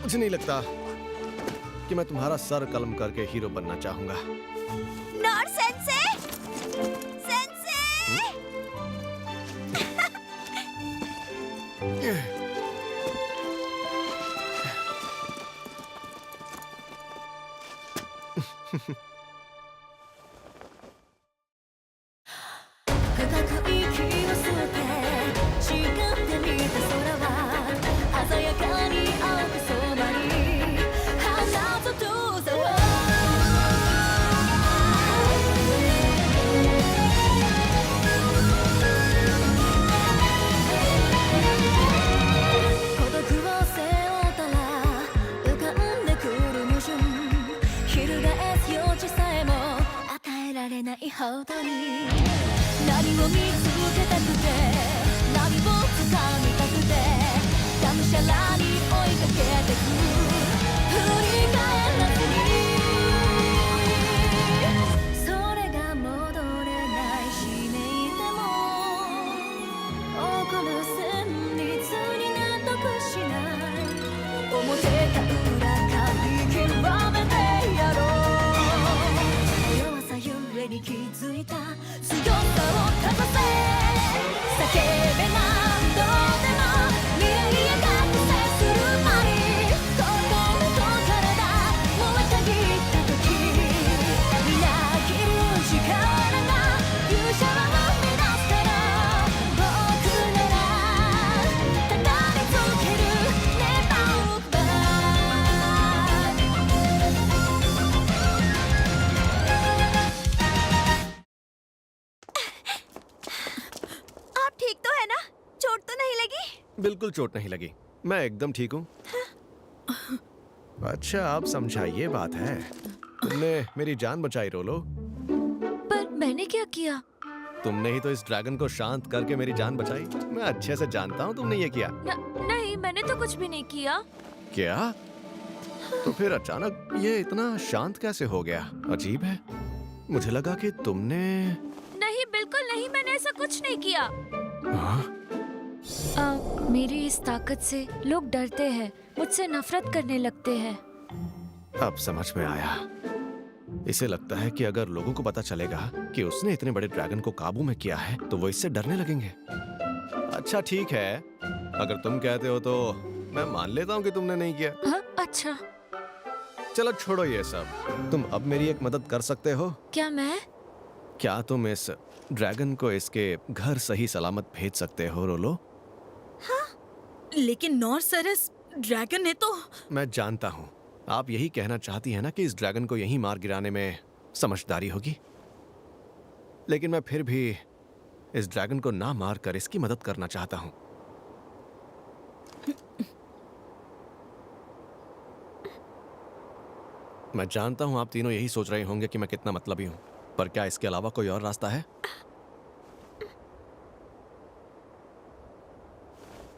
मुझे नहीं लगता कि मैं तुम्हारा सर कलम करके हीरो बनना चाहूंगा। Nor sensei! सेंसे! बिल्कुल चोट नहीं लगी, मैं एकदम ठीक हूँ। अच्छा, आप समझाइए, बात है। तुमने मेरी जान बचाई रोलो। पर मैंने क्या किया? तुमने ही तो इस ड्रैगन को शांत करके मेरी जान बचाई। मैं अच्छे से जानता हूँ तुमने ये किया। नहीं, मैंने तो कुछ भी नहीं किया। क्या? तो फिर अचानक ये इतना शांत कैसे हो गया? अजीब है। मुझे लगा कि तुमने... नहीं, बिल्कुल नहीं, मैंने ऐसा कुछ नहीं किया। हाँ? मेरी इस ताकत से लोग डरते हैं, मुझसे नफरत करने लगते हैं। अब समझ में आया। इसे लगता है कि अगर लोगों को पता चलेगा कि उसने इतने बड़े ड्रैगन को काबू में किया है तो वो इससे डरने लगेंगे। अच्छा ठीक है, अगर तुम कहते हो तो मैं मान लेता हूँ कि तुमने नहीं किया। हाँ, अच्छा। चलो छोड़ो ये सब। तुम अब मेरी एक मदद कर सकते हो? क्या मैं? क्या तुम इस ड्रैगन को इसके घर सही सलामत भेज सकते हो रोलो? हाँ? लेकिन नॉर्सरस ड्रैगन ने तो... मैं जानता हूँ, आप यही कहना चाहती हैं ना कि इस ड्रैगन को यहीं मार गिराने में समझदारी होगी, लेकिन मैं फिर भी इस ड्रैगन को ना मार कर इसकी मदद करना चाहता हूँ। मैं जानता हूँ आप तीनों यही सोच रहे होंगे कि मैं कितना मतलबी हूँ, पर क्या इसके अलावा कोई और रास्ता है?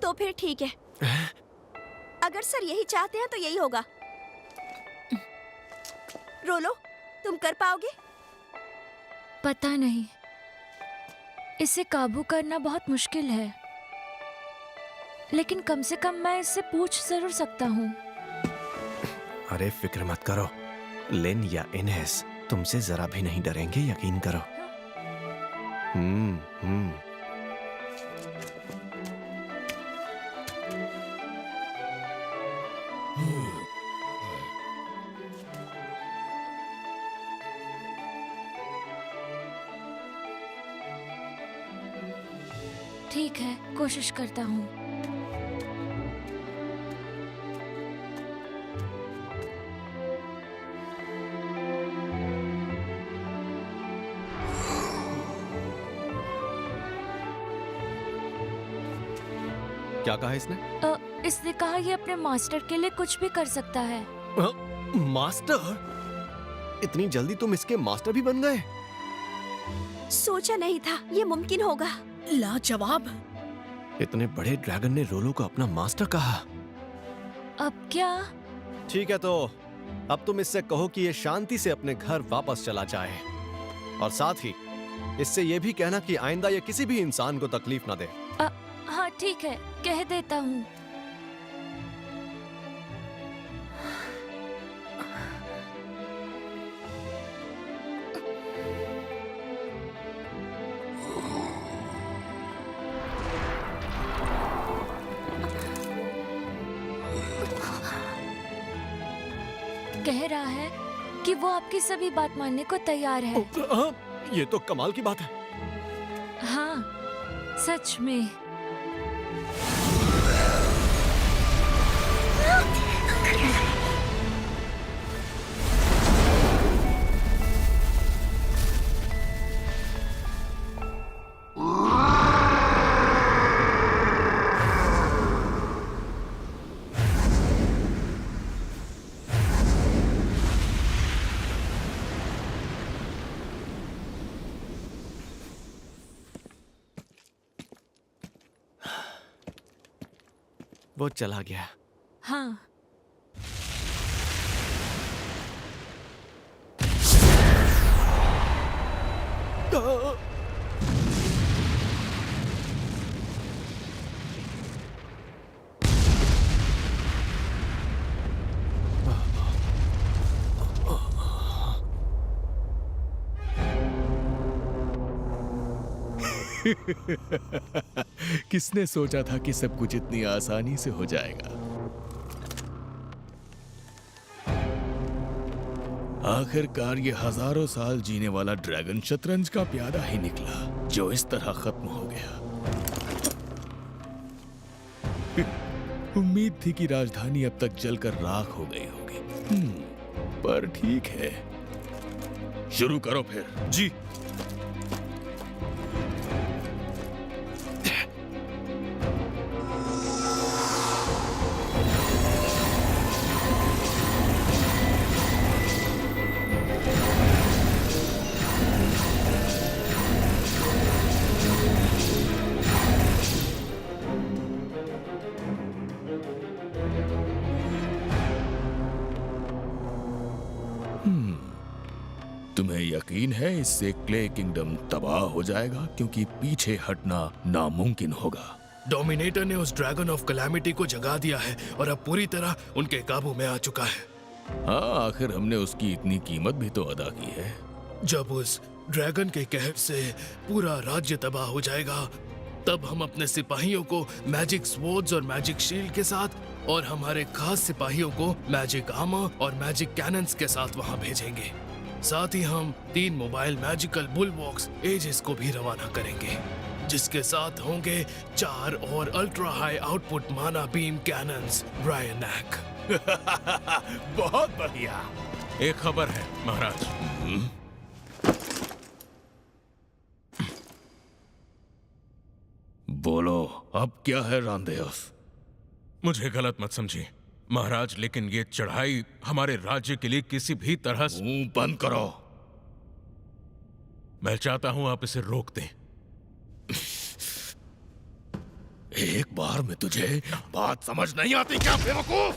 तो फिर ठीक है। अगर सर यही चाहते हैं तो यही होगा। रोलो, तुम कर पाओगे? पता नहीं, इसे काबू करना बहुत मुश्किल है, लेकिन कम से कम मैं इससे पूछ जरूर सकता हूँ। अरे फिक्र मत करो, लिन या इनेस तुमसे जरा भी नहीं डरेंगे, यकीन करो। ठीक है, कोशिश करता हूँ। क्या कहा इसने? इसने कहा ये अपने मास्टर के लिए कुछ भी कर सकता है। मास्टर? इतनी जल्दी तुम इसके मास्टर भी बन गए? सोचा नहीं था ये मुमकिन होगा। लाजवाब। इतने बड़े ड्रैगन ने रोलो को अपना मास्टर कहा। अब क्या? ठीक है, तो अब तुम इससे कहो कि ये शांति से अपने घर वापस चला जाए, और साथ ही इससे ये भी कहना कि आइंदा ये किसी भी इंसान को तकलीफ ना दे। हाँ ठीक है, कह देता हूँ। कह रहा है कि वो आपकी सभी बात मानने को तैयार है। हाँ, ये तो कमाल की बात है। हाँ, सच में। वो चला गया। हाँ, किसने सोचा था कि सब कुछ इतनी आसानी से हो जाएगा। आखिरकार ये हजारों साल जीने वाला ड्रैगन शतरंज का प्यादा ही निकला जो इस तरह खत्म हो गया। उम्मीद थी कि राजधानी अब तक जलकर राख हो गई होगी। पर ठीक है, शुरू करो फिर। जी। तुम्हें यकीन है इससे क्ले किंगडम तबाह हो जाएगा, क्योंकि पीछे हटना नामुमकिन होगा। डोमिनेटर ने उस ड्रैगन ऑफ कैलामिटी को जगा दिया है और अब पूरी तरह उनके काबू में आ चुका है। हाँ, आखिर हमने उसकी इतनी कीमत भी तो अदा की है। जब उस ड्रैगन के कहर से पूरा राज्य तबाह हो जाएगा, तब हम अपने सिपाहियों को मैजिक स्वॉर्ड्स और मैजिक शील्ड के साथ और हमारे खास सिपाहियों को मैजिक आर्मर और मैजिक कैनन्स के साथ वहां भेजेंगे। साथ ही हम 3 मोबाइल मैजिकल बुलवॉक्स एजेस को भी रवाना करेंगे, जिसके साथ होंगे 4 और अल्ट्रा हाई आउटपुट माना बीम कैनन्स ब्रायनैक। बहुत बढ़िया। एक खबर है महाराज। बोलो, अब क्या है रामदेव? मुझे गलत मत समझिए महाराज, लेकिन ये चढ़ाई हमारे राज्य के लिए किसी भी तरह से... मुंह बंद करो। मैं चाहता हूं आप इसे रोक दें। एक बार में तुझे बात समझ नहीं आती क्या बेवकूफ?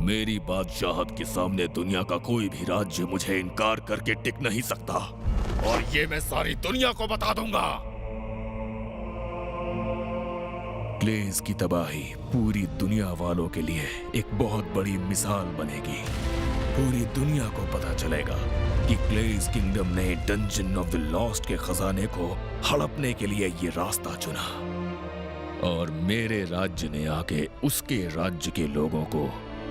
मेरी बादशाहत के सामने दुनिया का कोई भी राज्य मुझे इनकार करके टिक नहीं सकता, और ये मैं सारी दुनिया को बता दूंगा। क्लेज की तबाही पूरी दुनिया वालों के लिए एक बहुत बड़ी मिसाल बनेगी। पूरी दुनिया को पता चलेगा कि क्लेज किंगडम ने डंजन ऑफ द लॉस्ट के खजाने को हड़पने के लिए ये रास्ता चुना, और मेरे राज्य ने आके उसके राज्य के लोगों को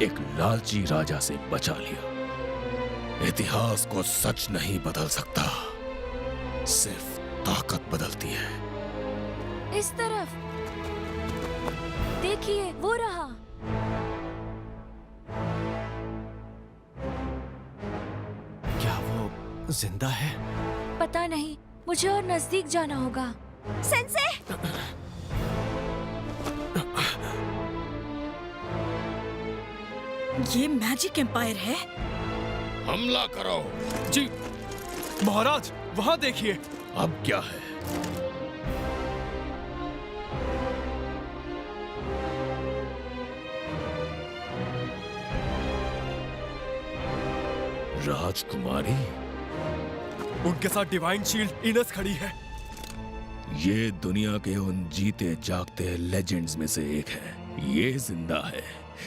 एक लालची राजा से बचा लिया। इतिहास को सच नहीं बदल सकता, सिर्फ ताकत बदलती है। इस तरफ देखिए, वो रहा। क्या वो जिंदा है? पता नहीं, मुझे और नजदीक जाना होगा। सेंसे! ये मैजिक एम्पायर है। हमला करो। जी महाराज, वहां देखिए। अब क्या है? राजकुमारी? उनके साथ डिवाइन शील्ड इनस खड़ी है। ये दुनिया के उन जीते जागते लेजेंड्स में से एक है। ये जिंदा है,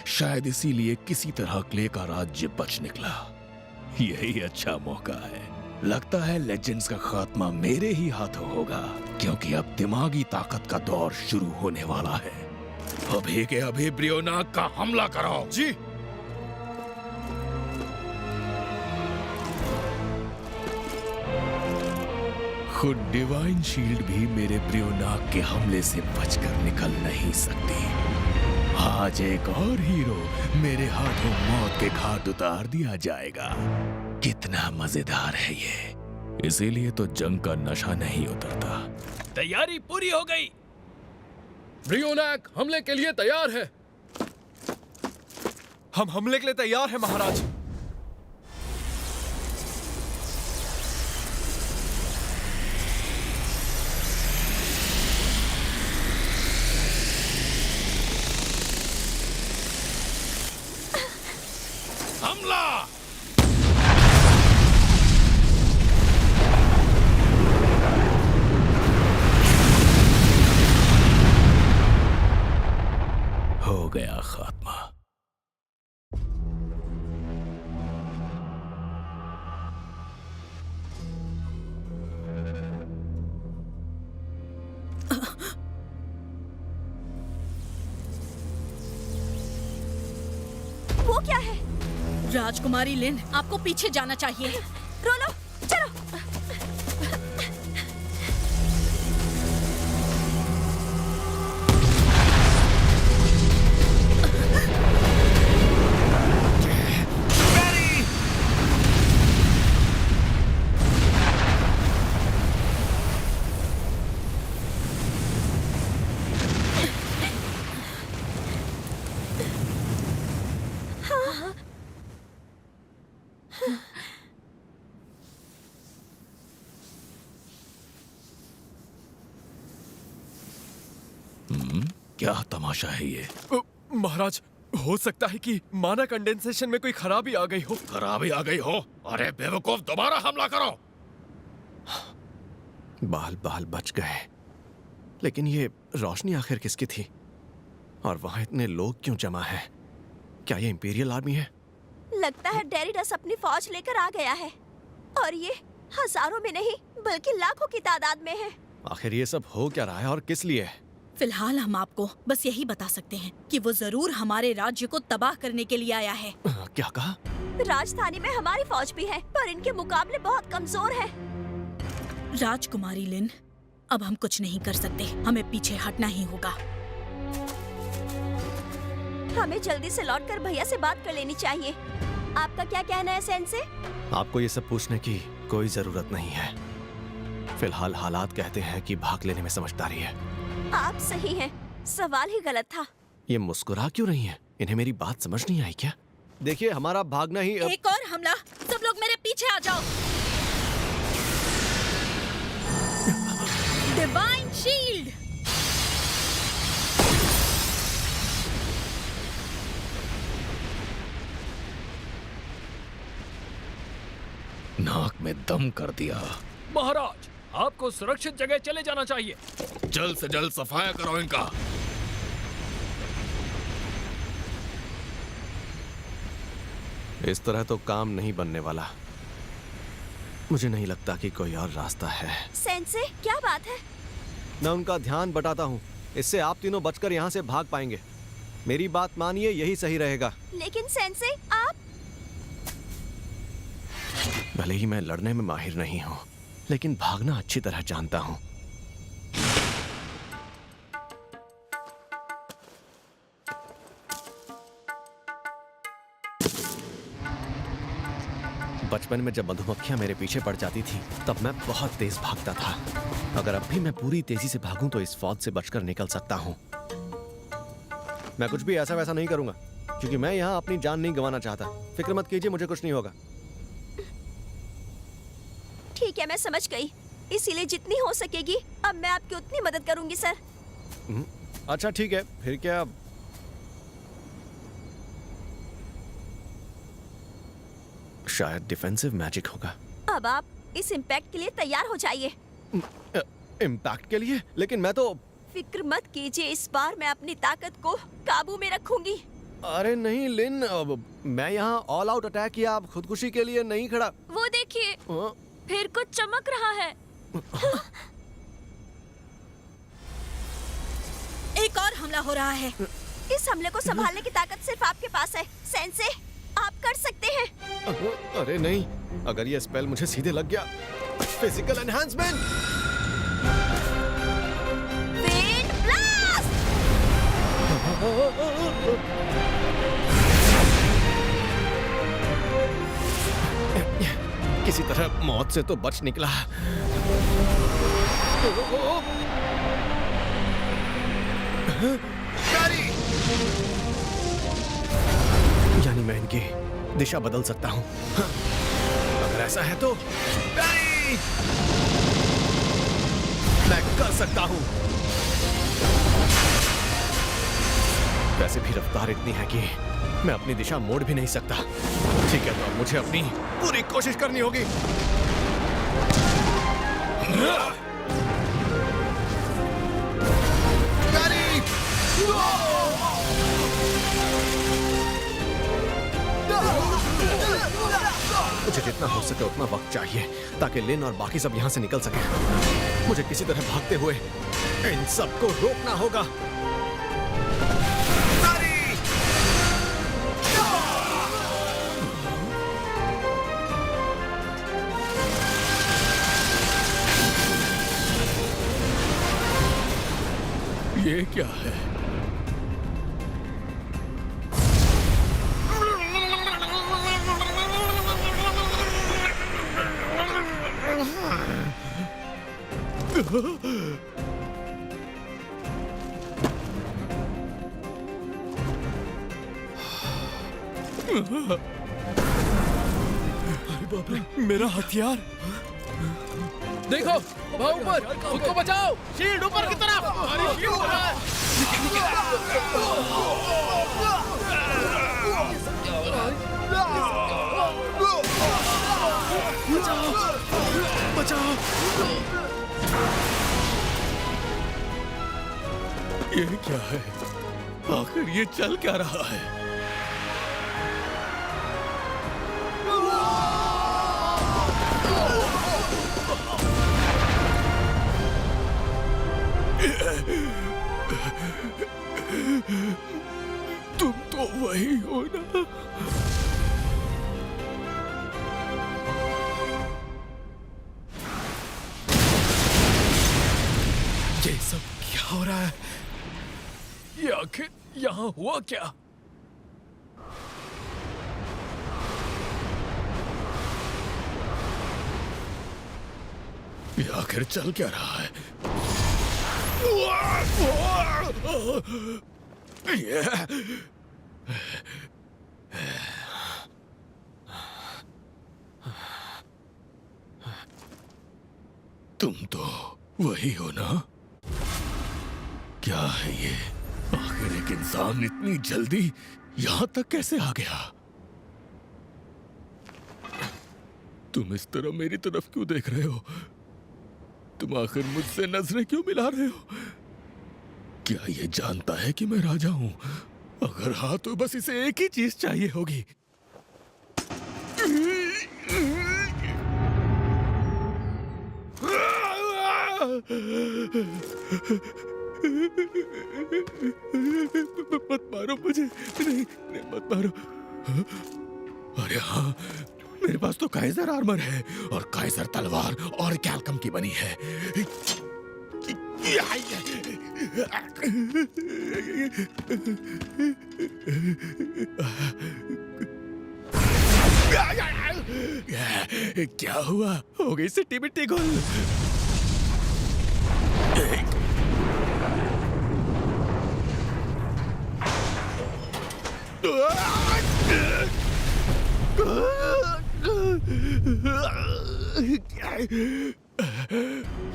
शायद इसीलिए किसी तरह क्ले का राज्य बच निकला। यही अच्छा मौका है। लगता है लेजेंड्स का खात्मा मेरे ही हाथों होगा, क्योंकि अब दिमागी ताकत का दौर शुरू होने वाला है। अभी के अभी ब्रियोनाग का हमला करो। जी। खुद डिवाइन शील्ड भी मेरे ब्रियोनाक के हमले से बचकर निकल नहीं सकती। आज एक और हीरो मेरे हाथों मौत के घाट उतार दिया जाएगा। कितना मजेदार है ये। इसीलिए तो जंग का नशा नहीं उतरता। तैयारी पूरी हो गई। ब्रियोनाक हमले के लिए तैयार है। हम हमले के लिए तैयार हैं महाराज। हमला! हो गया खात्मा। वो क्या है? राजकुमारी लिन, आपको पीछे जाना चाहिए। रोलो, चलो। क्या तमाशा है ये? महाराज, हो सकता है कि माना कंडेंसेशन में कोई खराबी आ गई हो। खराबी आ गई हो? अरे बेवकूफ, दोबारा हमला करो। बाल बाल बच गए, लेकिन ये रोशनी आखिर किसकी थी? और वहां इतने लोग क्यों जमा हैं? क्या ये इंपीरियल आर्मी है? लगता है डेरिडस अपनी फौज लेकर आ गया है, और ये हजारों में नहीं बल्कि लाखों की तादाद में है। आखिर ये सब हो क्या रहा है और किस लिए? फिलहाल हम आपको बस यही बता सकते हैं कि वो जरूर हमारे राज्य को तबाह करने के लिए आया है। क्या कहा? राजधानी में हमारी फौज भी है, पर इनके मुकाबले बहुत कमजोर है। राजकुमारी लिन, अब हम कुछ नहीं कर सकते, हमें पीछे हटना ही होगा। हमें जल्दी से लौटकर भैया से बात कर लेनी चाहिए। आपका क्या कहना है सेंसे? आपको ये सब पूछने की कोई जरूरत नहीं है। फिलहाल हालात कहते हैं कि भाग लेने में समझदारी है। आप सही हैं, सवाल ही गलत था। ये मुस्कुरा क्यों रही हैं? इन्हें मेरी बात समझ नहीं आई क्या? देखिए, हमारा भागना ही एक और हमला, सब लोग मेरे पीछे आ जाओ। Divine shield! नाक में दम कर दिया। महाराज, आपको सुरक्षित जगह चले जाना चाहिए। जल्द से जल्द सफाया करो इनका। इस तरह तो काम नहीं बनने वाला। मुझे नहीं लगता कि कोई और रास्ता है। सेंसे, क्या बात है? मैं उनका ध्यान बटाता हूँ। इससे आप तीनों बचकर यहाँ से भाग पाएंगे। मेरी बात मानिए, यही सही रहेगा। लेकिन सेंसे, आप... भले ही मैं लड़ने में माहिर नहीं हूँ, लेकिन भागना अच्छी तरह जानता हूँ। बचपन में जब मधुमक्खियां मेरे पीछे पड़ जाती थी, तब मैं बहुत तेज भागता था। अगर अब भी मैं पूरी तेजी से भागूं तो इस फौज से बचकर निकल सकता हूं। मैं कुछ भी ऐसा वैसा नहीं करूंगा, क्योंकि मैं यहाँ अपनी जान नहीं गंवाना चाहता। फिक्र मत कीजिए, मुझे कुछ नहीं होगा। ठीक है, मैं समझ गई। इसीलिए जितनी हो सकेगी अब मैं आपकी उतनी मदद करूंगी सर। अच्छा ठीक है, फिर क्या? शायद डिफेंसिव मैजिक होगा। अब आप इस इम्पैक्ट के लिए तैयार हो जाइए। इम्पैक्ट के लिए? लेकिन मैं तो... फिक्र मत कीजिए, इस बार मैं अपनी ताकत को काबू में रखूंगी। अरे नहीं लिन, मैं यहाँ ऑल आउट अटैक या खुदकुशी के लिए नहीं खड़ा। वो देखिए, फिर कुछ चमक रहा है। एक और हमला हो रहा है। इस हमले को संभालने की ताकत सिर्फ आपके पास है। सेंसे, आप कर सकते हैं। अरे नहीं, अगर ये स्पेल मुझे सीधे लग गया फिजिकल एनहांसमेंट। Wind blast. किसी तरह मौत से तो बच निकला। यानी मैं इनकी दिशा बदल सकता हूं। हाँ, अगर ऐसा है तो मैं कर सकता हूं। वैसे भी रफ्तार इतनी है कि मैं अपनी दिशा मोड़ भी नहीं सकता। ठीक है, तो अब मुझे अपनी पूरी कोशिश करनी होगी। मुझे जितना हो सके उतना वक्त चाहिए ताकि लिन और बाकी सब यहाँ से निकल सके। मुझे किसी तरह भागते हुए इन सबको रोकना होगा। ये क्या है? अरे बाप रे, मेरा हथियार। देखो वहाँ ऊपर, खुद को बचाओ। शील्ड ऊपर की तरफ। अरे बचाओ। ये क्या है? आखिर ये चल क्या रहा है? तुम तो वही हो ना? ये सब क्या हो रहा है? ये आखिर यहाँ हुआ क्या? ये आखिर चल क्या रहा है? तुम तो वही हो ना? क्या है ये? आखिर एक इंसान इतनी जल्दी यहां तक कैसे आ गया? तुम इस तरह मेरी तरफ क्यों देख रहे हो? तुम आखिर मुझसे नजरें क्यों मिला रहे हो? क्या ये जानता है कि मैं राजा हूं? अगर हाँ तो बस इसे एक ही चीज चाहिए होगी। मत मारो मुझे, नहीं, नहीं मत मारो। अरे हाँ, मेरे पास तो काइजर आर्मर है और काइजर तलवार और कैल्कम की बनी है। क्या हुआ? हो गई सिट्टी मिट्टी गुल।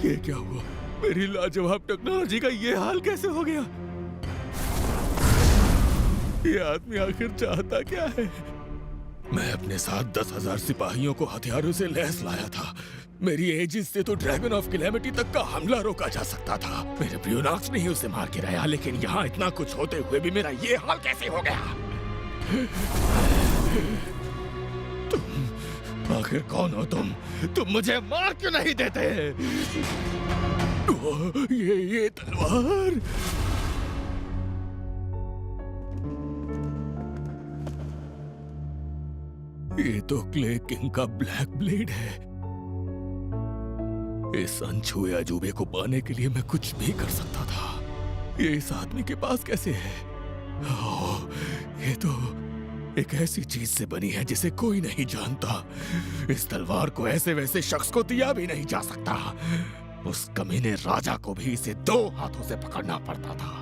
ये क्या हुआ? मेरी लाजवाब टेक्नोलॉजी का ये हाल कैसे हो गया? ये आदमी आखिर चाहता क्या है? मैं अपने साथ 10,000 सिपाहियों को हथियारों से लैस लाया था। मेरी एजिस से तो ड्रैगन ऑफ कैलेमिटी तक का हमला रोका जा सकता था। मेरे ब्यूनॉक्स ने ही उसे मार गिराया, लेकिन यहाँ इतना कुछ होते हुए भी मेरा ये हाल कैसे हो गया? तुम आखिर कौन हो? तुम मुझे मार क्यों नहीं देते? ये तलवार। ये तो क्ले किंग का ब्लैक ब्लेड है। इस अनछुए अजूबे को पाने के लिए मैं कुछ भी कर सकता था। ये इस आदमी के पास कैसे है? ओह, ये तो एक ऐसी चीज से बनी है जिसे कोई नहीं जानता। इस तलवार को ऐसे वैसे शख्स को दिया भी नहीं जा सकता। उस कमीने राजा को भी इसे 2 हाथों से पकड़ना पड़ता था।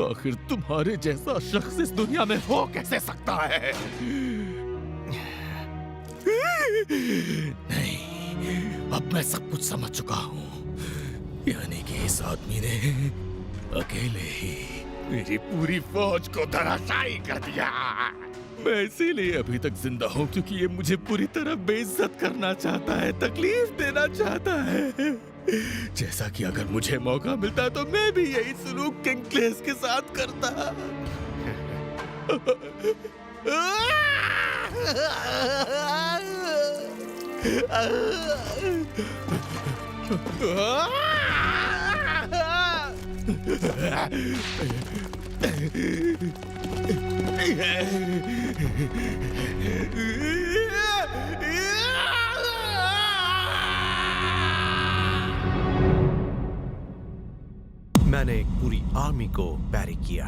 आखिर तुम्हारे जैसा शख्स इस दुनिया में हो कैसे सकता है? नहीं, अब मैं सब कुछ समझ चुका हूँ। यानी कि इस आदमी ने अकेले ही मेरी पूरी फौज को धराशायी कर दिया। मैं इसीलिए अभी तक जिंदा हूँ क्योंकि ये मुझे पूरी तरह बेइज्जत करना चाहता है, तकलीफ देना चाहता है। जैसा कि अगर मुझे मौका मिलता तो मैं भी यही सलूक किंग क्लेस के साथ करता। मैंने एक पूरी आर्मी को बैरी किया।